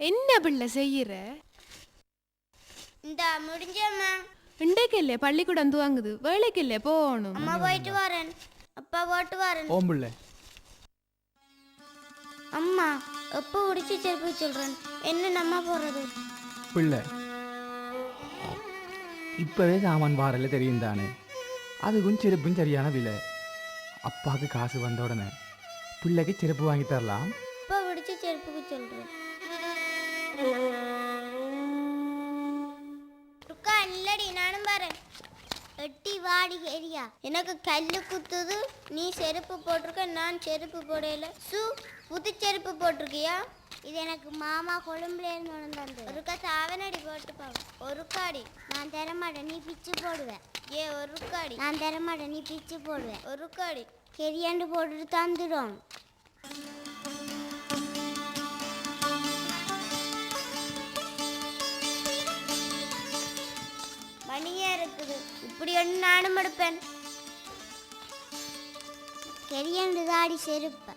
என்ன பிள்ளை செய்யற? இந்த முடிஞ்சம்மா. இன்றைக்கல்லே பள்ளிக்கூடம் துவங்குது, வேலைக்கல்லே போகணும். அம்மா போயிட்டு வரேன், அப்பா போட்டு வரேன். ஓம் பிள்ளை. அம்மா எப்போ உடிச்சு செருப்பு சொல்றேன், என்ன நம்ம போறது? பிள்ளை இப்போவே சாமான் வாரல தெரியும் தானே, அதுக்கும் செருப்பும் சரியான விலை. அப்பாவுக்கு காசு வந்த உடனே பிள்ளைக்கு செருப்பு வாங்கி தரலாம். இப்போ உடிச்சு செருப்புக்கு சொல்றேன். இல்லடி நானும் வரேன். எட்டி வாடி ஏரியா, எனக்கு கல்லு குத்துது, நீ செருப்பு போட்டிருக்க, நான் செருப்பு போடல. புது செருப்பு போட்டிருக்கியா? இது எனக்கு மாமா கொழும்புல இருந்து வந்தது. ஒருக்கா சாவனடி போட்டு பாவம். ஒரு காடி நான் தரமாட்டேன், நீ பிச்சு போடுவேன். ஒரு காடி நான் தரமாட்டேன், நீ பிச்சு போடுவேன். ஒரு காடி கெரியாண்டு போட்டுட்டு தந்துடும். மணியா இருக்குது, இப்படி ஒன்று நானும் எடுப்பேன். கெரியாண்டு தாடி செருப்ப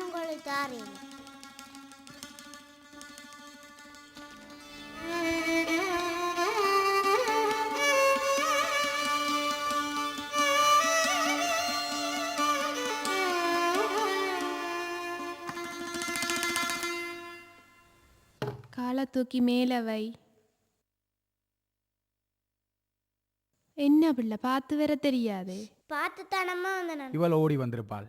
உங்களுக்கு தாரேன். காலை தூக்கி மேல வை. என்ன பிள்ளை பார்த்து வர தெரியாது? பார்த்து தானம்மா வந்தேன். இவள் ஓடி வந்திருப்பாள்.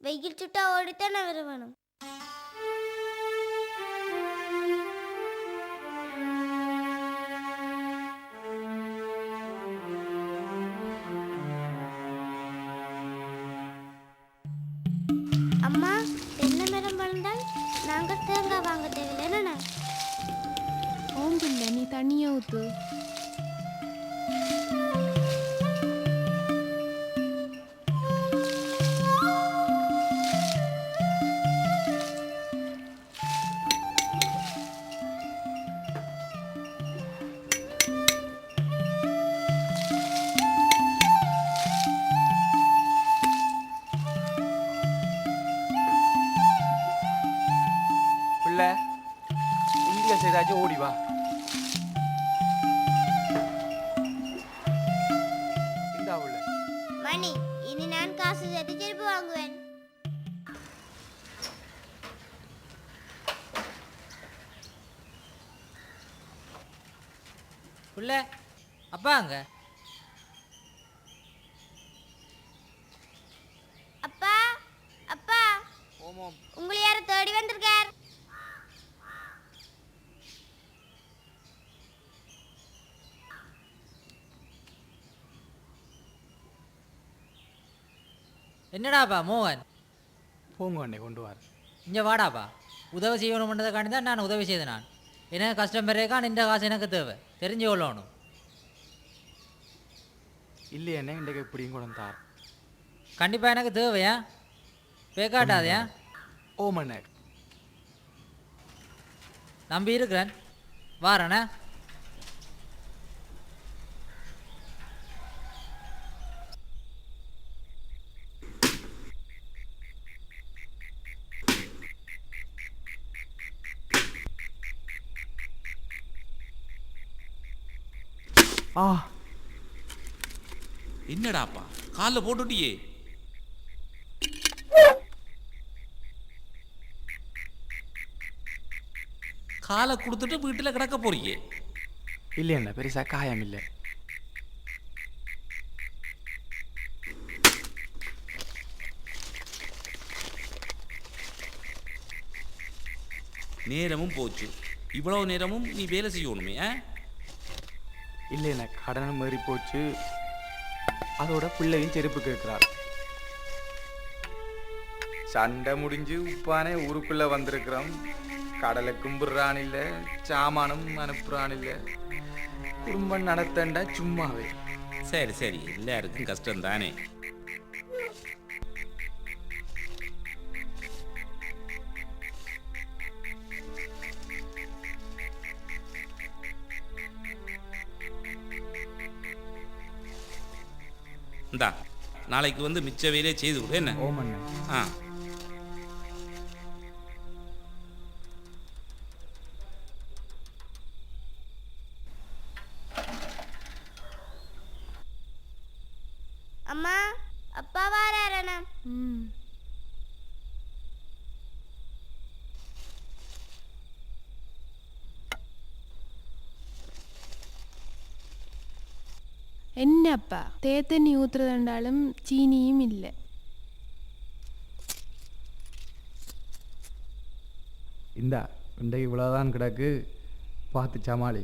வெயில் சுட்டா ஓடித்தானே வருவானும். அம்மா தென்னை மரம் வளர்ந்தால் நாங்கள் தேங்காய் வாங்க தேவையில்லை என்ன? ஓம் பிள்ளை நீ தண்ணியை ஊத்து. பிள்ளை இந்தியா செய்தாச்சும் ஓடி வா. இந்தா உள்ள மணி, இனி நான் காசு சேர்த்து செருப்பு வாங்குவேன். புள்ள அப்பா அங்க. அப்பா அப்பா, ஓமோம். உங்களை யாரும் தேடி வந்திருக்கார். என்னடாப்பா மோகன்? போங்க அண்ணே கொண்டு வர. இங்கே வாடாப்பா, உதவி செய்யணும்ன்றதுக்காண்டி தான் நான் உதவி செய்தேன். நான் எனக்கு கஷ்டம் பெறேக்கான், இந்த காசு எனக்கு தேவை, தெரிஞ்சு கொள்ளணும். இல்லையண்ணே இன்றைக்கு இப்படியும் கூட தார். கண்டிப்பாக எனக்கு தேவையா, பேக்காட்டாதையா? ஓமண்ணே நம்பி இருக்கிறேன், வாரண்ணே. ஆ என்னடாப்பா காலில் போட்டுட்டியே? காலை கொடுத்துட்டு வீட்டில் கிடக்க போறியே? இல்லையண்ணே பெருசா காயம் இல்லை. நேரமும் போச்சு, இவ்வளவு நேரமும் நீ வேலை செய்யணுமே? இல்லைண்ணே கடனை மாறி போச்சு, அதோட பிள்ளையும் செருப்பு கேட்கிறாள். சண்டை முடிஞ்சு உப்பானே ஊருக்குள்ள வந்திருக்கிறோம். கடலை கும்பிடுறான் இல்லை, சாமானும் அனுப்புறான் இல்லை, குடும்பம் நடத்தண்டா சும்மாவே. சரி சரி, எல்லாருக்கும் கஷ்டம் தானே. இந்தா நாளைக்கு வந்து மிச்ச வேலையை செய்து விடு என்ன. ஓமண்ணே. ஆ அம்மா அப்பா வாராரணா. ம் என்னப்பா தேத்தண்ணி ஊற்றுறதுண்டாலும் சீனியும் இல்லை. இந்தா இன்றைக்கு இவ்வளோதான் கிடக்கு, பார்த்து சமாளி.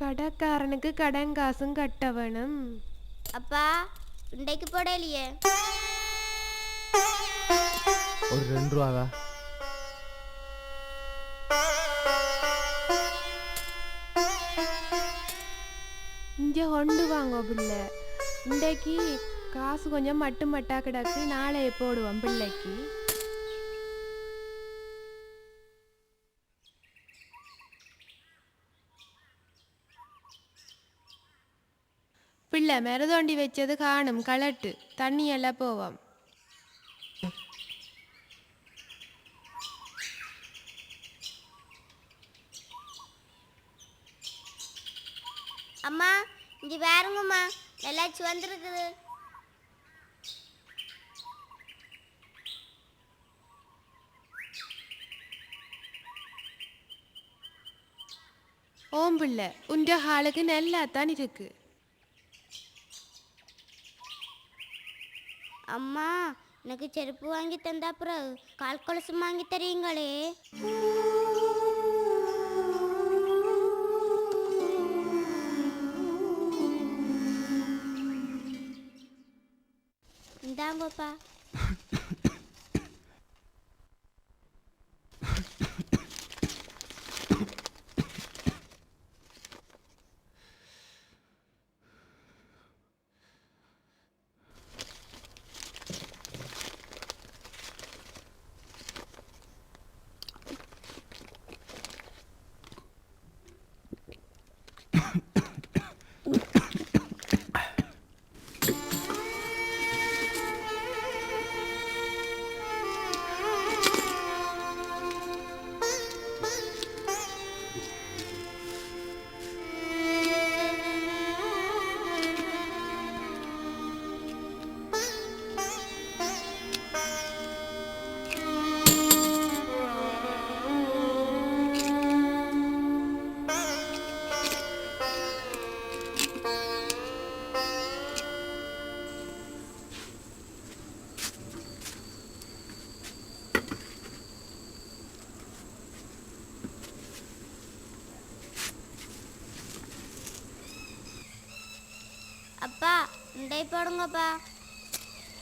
கடைக்காரனுக்கு கடன் காசும் கட்ட வேணும். அப்பா இன்றைக்கு போடலையே. ஒரு 2 ரூபாவா? இங்கே கொண்டு வாங்க பிள்ளை. இன்றைக்கு காசு கொஞ்சம் மட்டு மட்டா கிடக்கு, நாளை போடுவோம் பிள்ளைக்கு. பிள்ளை மருதோண்டி வச்சது காணும், களட்டு தண்ணி எல்லாம் போவோம். அம்மா இங்கே பாருங்கம்மா, நல்லா வந்துருக்குது. ஓம் பிள்ளை உண்ட ஹாலுக்கு நல்லா தான் இருக்கு. அம்மா எனக்கு செருப்பு வாங்கி தந்தா அப்புறம் கால் கொலுசு வாங்கி தரீங்களே. இந்தாங்கப்பா. அப்பா இண்டை போடுங்கப்பா.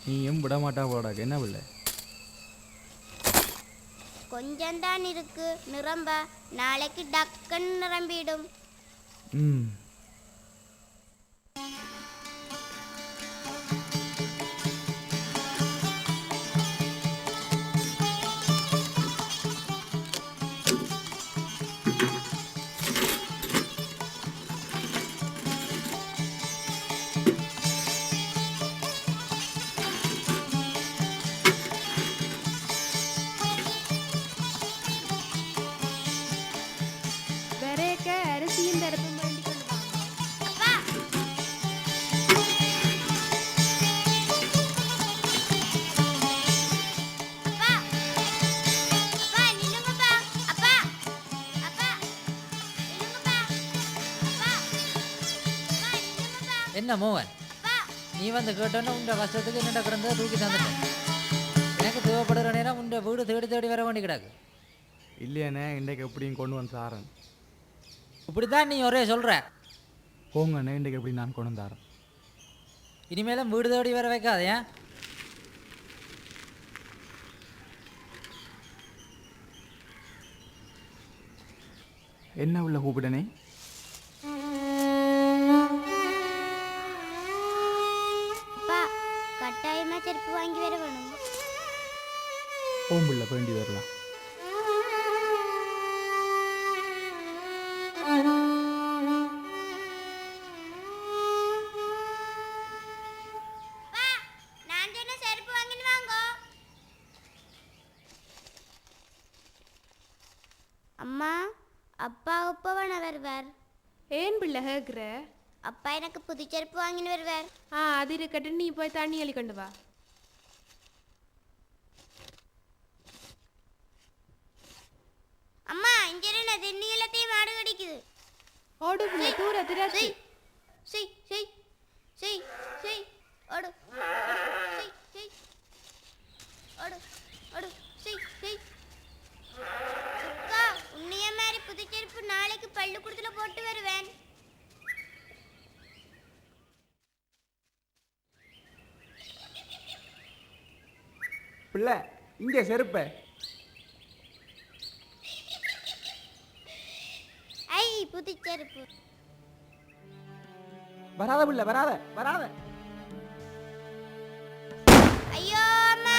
நீயும் விட மாட்டா போடாக்க என்ன பிள்ளை? கொஞ்சம்தான் இருக்கு நிரம்ப, நாளைக்கு டக்குன்னு நிரம்பிடும். ம் விரைக்க அரிசியும் பருப்பும் வேண்டி கொண்டு வாங்க. அப்பா அப்பா அப்பா நில்லுங்கப்பா. அப்பா அப்பா நில்லுங்கப்பா. அப்பா அப்பா நில்லுங்கப்பா. என்ன மோகன், அப்பா நீ வந்து கேட்டோன்னா உண்ட கஷ்டத்துக்கு என்னடா கிடந்ததை தூக்கி தந்துட்டேன். எனக்கு தேவைப்படுற நேரம் உண்ட வீடு தேடி தேடி வர வேண்டி கிடக்கு. இல்லையாண்ணே, இன்றைக்கு எப்படியும் கொண்டு வந்து தாரேன். இப்படித்தான் நீ ஒரே சொல்கிற. போங்கண்ணே, இன்றைக்கு எப்படி நான் கொண்டு வந்து தாரேன். இனிமேலும் வீடு தேடி வர வைக்காத. ஏன் என்ன உள்ள கூப்பிடனே? அப்பா கட்டாயமா செருப்பு வாங்கி வர வேணும். ஓம்புள்ள வேண்டி வரலாம். அம்மா அப்பா எப்போ வேணா வருவார்? ஏன் பிள்ளை கேட்குற? அப்பா எனக்கு புது செருப்பு வாங்கின்னு வருவார். அது இருக்கட்டும், நீ போய் தண்ணி அள்ளி கொண்டு வா. அம்மா இங்க என்ன தண்ணி எல்லாத்தையும் மாடு கடிக்குது. ஓடு பிள்ளை, தூர திராட்சை. செய் செய் செய் செய் ஓடு செய் செய் ஓடு ஓடு செய் செய். அக்கா உன்னைய மாதிரி புது செருப்பு நாளைக்கு பள்ளிக்கூடத்துல போட்டு வருவேன். பிள்ளை இங்கே செருப்ப. ஐ புது செருப்பு. வராத பிள்ளை, வராத வராத. ஐயோ அம்மா.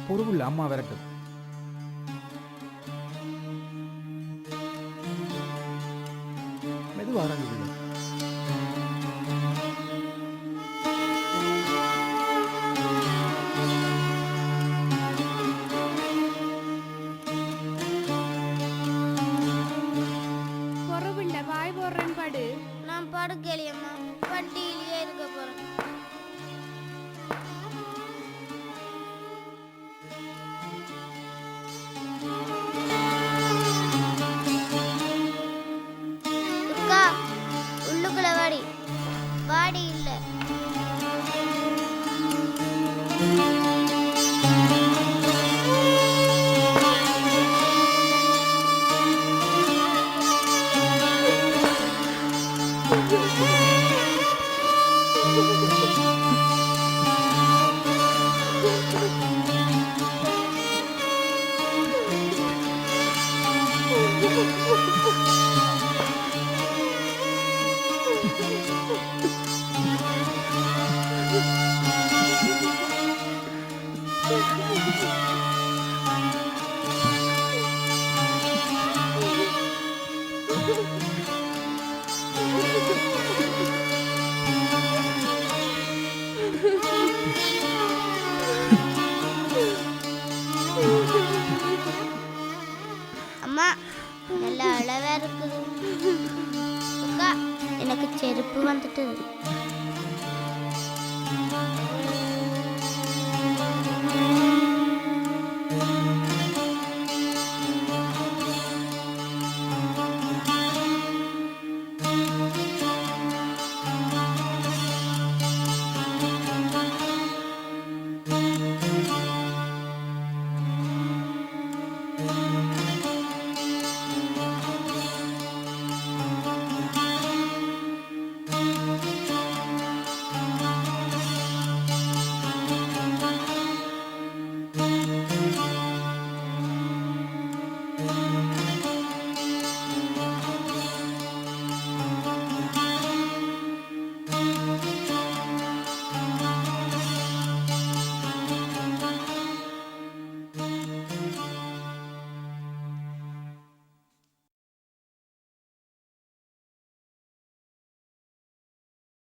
பொறுப்புள்ள அம்மா விரட்டும். மெதுவாக வராது பிள்ளை. பொறு பிள்ளை, வாய் போடுறேன்னு பாடு. நான் படுக்கலையம்மா, பட்டியிலேயே இருக்க போறேன். அக்கா உள்ளுக்குள்ள வாடி. வாடி இல்ல. அம்மா நல்லா அழகா இருக்குது. அக்கா எனக்கு செருப்பு வந்துட்டு.